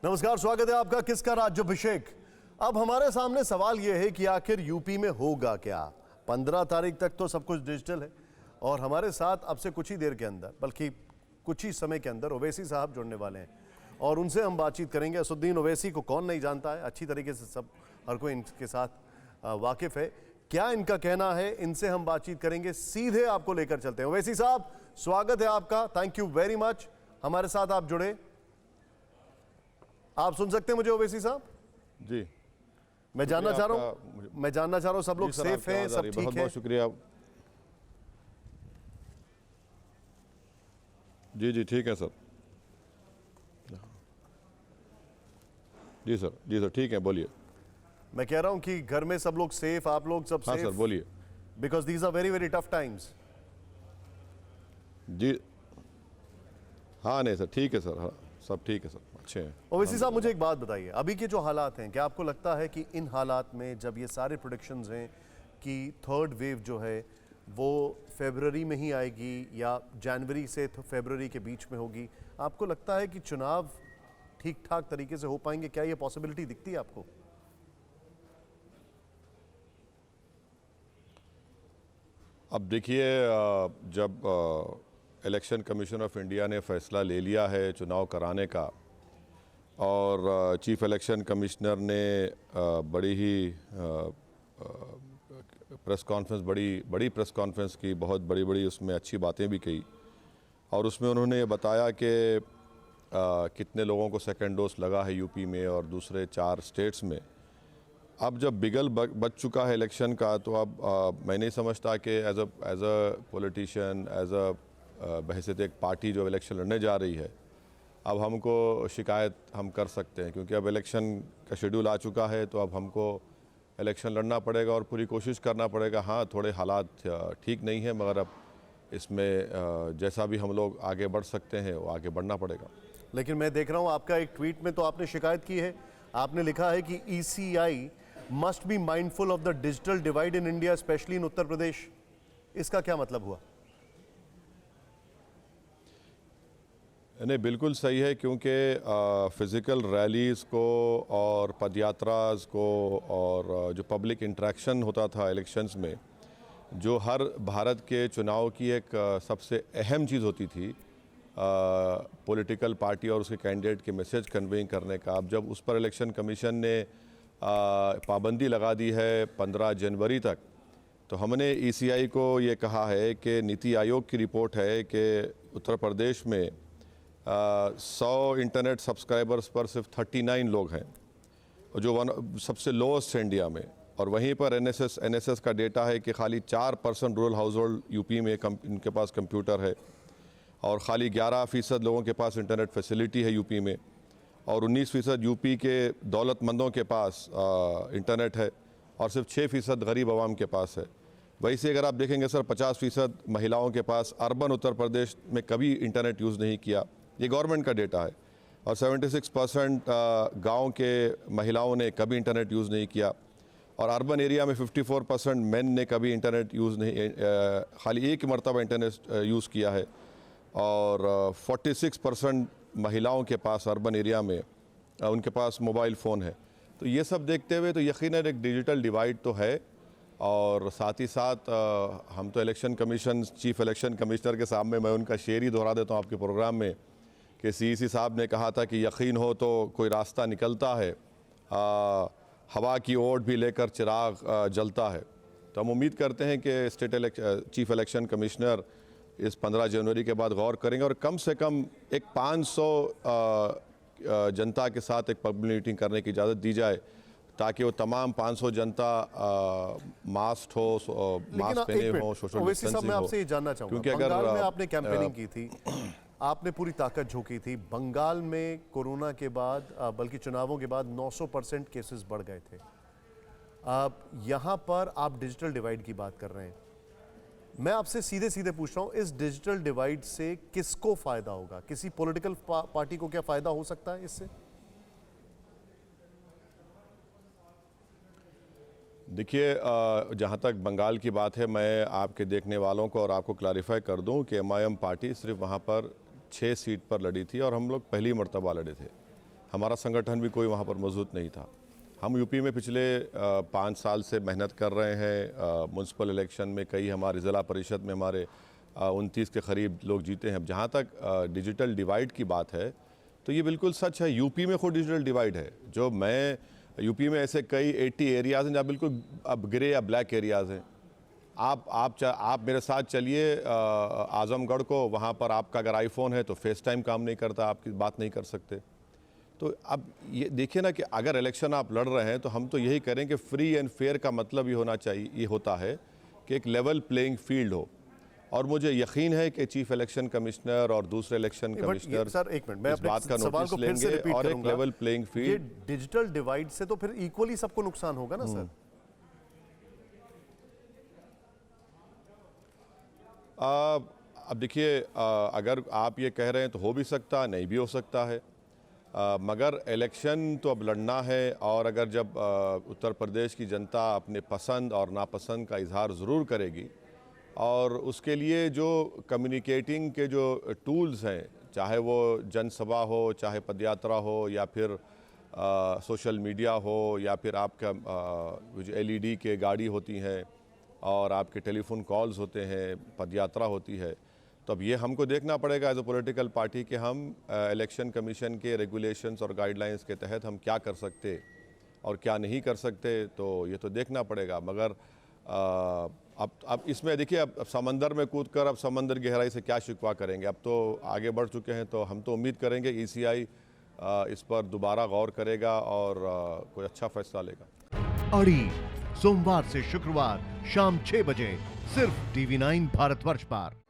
नमस्कार, स्वागत है आपका किसका राज्याभिषेक। अब हमारे सामने सवाल यह है कि आखिर यूपी में होगा क्या। 15 तारीख तक तो सब कुछ डिजिटल है और हमारे साथ अब से कुछ ही देर के अंदर, बल्कि कुछ ही समय के अंदर ओवैसी साहब जुड़ने वाले हैं और उनसे हम बातचीत करेंगे। असदुद्दीन ओवैसी को कौन नहीं जानता है, अच्छी तरीके से सब हर कोई इनके साथ वाकिफ है। क्या इनका कहना है, इनसे हम बातचीत करेंगे, सीधे आपको लेकर चलते हैं। ओवैसी साहब, स्वागत है आपका, थैंक यू वेरी मच, हमारे साथ आप जुड़े। आप सुन सकते हैं मुझे ओवैसी साहब? जी, मैं जानना चाह रहा हूं सब लोग सेफ हैं, सब ठीक है? बहुत बहुत शुक्रिया। जी जी ठीक है सर। जी सर ठीक है, बोलिए। मैं कह रहा हूं कि घर में सब लोग सेफ, आप लोग सब हाँ सेफ? सर बोलिए। Because these are very very tough times. जी हाँ, नहीं सर ठीक है सर, हाँ सब ठीक है सर, अच्छे हैं। ओवैसी साहब, मुझे एक बात बताइए, अभी के जो हालात हैं, क्या आपको लगता है कि इन हालात में जब ये सारे प्रेडिक्शंस हैं कि थर्ड वेव जो है वो फरवरी में ही आएगी या जनवरी से फरवरी के बीच में होगी, आपको लगता है कि चुनाव ठीक ठाक तरीके से हो पाएंगे? क्या ये पॉसिबिलिटी दिखती है आपको? अब देखिए, जब इलेक्शन कमीशन ऑफ इंडिया ने फैसला ले लिया है चुनाव कराने का और चीफ इलेक्शन कमिश्नर ने बड़ी ही प्रेस कॉन्फ्रेंस, बड़ी प्रेस कॉन्फ्रेंस की, बहुत बड़ी उसमें अच्छी बातें भी कही और उसमें उन्होंने ये बताया कि कितने लोगों को सेकेंड डोज लगा है यूपी में और दूसरे 4 स्टेट्स में। अब जब बिगल बच चुका है इलेक्शन का, तो अब मैं नहीं समझता कि as a politician, as a बहैसियत एक पार्टी जो इलेक्शन लड़ने जा रही है, अब हमको शिकायत हम कर सकते हैं, क्योंकि अब इलेक्शन का शेड्यूल आ चुका है। तो अब हमको इलेक्शन लड़ना पड़ेगा और पूरी कोशिश करना पड़ेगा। हाँ, थोड़े हालात ठीक नहीं है, मगर अब इसमें जैसा भी हम लोग आगे बढ़ सकते हैं वो आगे बढ़ना पड़ेगा। लेकिन मैं देख रहा हूं आपका एक ट्वीट में तो आपने शिकायत की है, आपने लिखा है कि ECI must be mindful of the digital divide in India, specially in Uttar Pradesh. इसका क्या मतलब हुआ? नहीं, बिल्कुल सही है, क्योंकि फ़िज़िकल रैलीज़ को और पदयात्रास को और जो पब्लिक इंटरेक्शन होता था इलेक्शंस में, जो हर भारत के चुनाव की एक सबसे अहम चीज़ होती थी, पॉलिटिकल पार्टी और उसके कैंडिडेट के मैसेज कन्वेइंग करने का, अब जब उस पर इलेक्शन कमीशन ने पाबंदी लगा दी है 15 जनवरी तक, तो हमने ECI को ये कहा है कि नीति आयोग की रिपोर्ट है कि उत्तर प्रदेश में 100 इंटरनेट सब्सक्राइबर्स पर सिर्फ 39 लोग हैं, जो सबसे लोएस्ट है इंडिया में। और वहीं पर NSS का डेटा है कि खाली 4% रूरल हाउस होल्ड यूपी में इनके पास कंप्यूटर है और खाली 11% लोगों के पास इंटरनेट फैसिलिटी है यूपी में, और 19% यूपी के दौलतमंदों के पास इंटरनेट है और सिर्फ 6% गरीब आवाम के पास है। वैसे अगर आप देखेंगे सर, 50% महिलाओं के पास अर्बन उत्तर प्रदेश में कभी इंटरनेट यूज़ नहीं किया, ये गवर्नमेंट का डेटा है। और 76% गाँव के महिलाओं ने कभी इंटरनेट यूज़ नहीं किया, और अर्बन एरिया में 54% मेन ने कभी इंटरनेट यूज़ नहीं, खाली एक मरतबा इंटरनेट यूज़ किया है, और 46% महिलाओं के पास अर्बन एरिया में उनके पास मोबाइल फ़ोन है। तो ये सब देखते हुए तो यकीनन एक डिजिटल डिवाइड तो है, और साथ ही साथ हम तो election commission, chief election commissioner के सामने मैं उनका शेर ही दोहरा देता हूँ आपके प्रोग्राम में कि CEC साहब ने कहा था कि यकीन हो तो कोई रास्ता निकलता है, हवा की ओट भी लेकर चिराग जलता है। तो हम उम्मीद करते हैं कि चीफ इलेक्शन कमिश्नर इस 15 जनवरी के बाद गौर करेंगे और कम से कम एक 500 जनता के साथ एक पब्लिक मीटिंग करने की इजाज़त दी जाए, ताकि वो तमाम 500 जनता मास्क हो, मास्क पहने हो, सोशल डिस्टेंसिंग हो। आपसे ये जानना चाहूँगा, क्योंकि बंगाल में आपने कैंपेनिंग की थी, आपने पूरी ताकत झोंकी थी। बंगाल में कोरोना के बाद, बल्कि चुनावों के बाद 900% केसेस बढ़ गए थे। अब यहाँ पर आप डिजिटल डिवाइड की बात कर रहे हैं, मैं आपसे सीधे सीधे पूछ रहा हूँ, इस डिजिटल डिवाइड से किसको फायदा होगा? किसी पॉलिटिकल पार्टी को क्या फायदा हो सकता है इससे? देखिए, जहाँ तक बंगाल की बात है, मैं आपके देखने वालों को और आपको क्लैरिफाई कर दूं कि MIM पार्टी सिर्फ वहाँ पर 6 सीट पर लड़ी थी और हम लोग पहली मर्तबा लड़े थे। हमारा संगठन भी कोई वहाँ पर मौजूद नहीं था। हम यूपी में पिछले 5 साल से मेहनत कर रहे हैं। म्यूनसिपल इलेक्शन में कई हमारे ज़िला परिषद में हमारे 29 के करीब लोग जीते हैं। अब जहाँ तक डिजिटल डिवाइड की बात है तो ये बिल्कुल सच है, यूपी में खुद डिजिटल डिवाइड है। जो मैं यूपी में ऐसे कई 80 एरियाज़ हैं जहाँ बिल्कुल अब ग्रे या ब्लैक एरियाज़ हैं। आप मेरे साथ चलिए आज़मगढ़ को, वहाँ पर आपका अगर आईफोन है तो फेस टाइम काम नहीं करता, आपकी बात नहीं कर सकते। तो अब ये देखिए ना कि अगर इलेक्शन आप लड़ रहे हैं तो हम तो यही करें कि फ्री एंड फेयर का मतलब ये होना चाहिए, ये होता है कि एक लेवल प्लेइंग फील्ड हो। और मुझे यकीन है कि चीफ इलेक्शन कमिश्नर और दूसरे इलेक्शन कमिश्नर सर एक मिनट, मैं इस बात का सवाल को नोटिस फिर से लेंगे रिपीट और एक करूंगा। लेवल प्लेइंग ये फील्ड। डिजिटल डिवाइड से तो फिर इक्वली सबको नुकसान होगा ना सर? अब देखिए, अगर आप ये कह रहे हैं तो हो भी सकता, नहीं भी हो सकता है। मगर इलेक्शन तो अब लड़ना है, और अगर जब उत्तर प्रदेश की जनता अपने पसंद और नापसंद का इजहार ज़रूर करेगी, और उसके लिए जो कम्युनिकेटिंग के जो टूल्स हैं, चाहे वो जनसभा हो, चाहे पदयात्रा हो, या फिर सोशल मीडिया हो, या फिर आपका जो LED के गाड़ी होती हैं और आपके टेलीफोन कॉल्स होते हैं, पदयात्रा होती है, तो अब ये हमको देखना पड़ेगा एज ए पॉलिटिकल पार्टी कि हम इलेक्शन कमीशन के रेगुलेशंस और गाइडलाइंस के तहत हम क्या कर सकते और क्या नहीं कर सकते, तो ये तो देखना पड़ेगा। मगर अब इसमें देखिए, अब समंदर में कूदकर अब समंदर की गहराई से क्या शिकवा करेंगे। अब तो आगे बढ़ चुके हैं, तो हम तो उम्मीद करेंगे ECI इस पर दोबारा गौर करेगा और कोई अच्छा फैसला लेगा। अड़ी सोमवार से शुक्रवार शाम 6 बजे सिर्फ TV9 भारतवर्ष पर।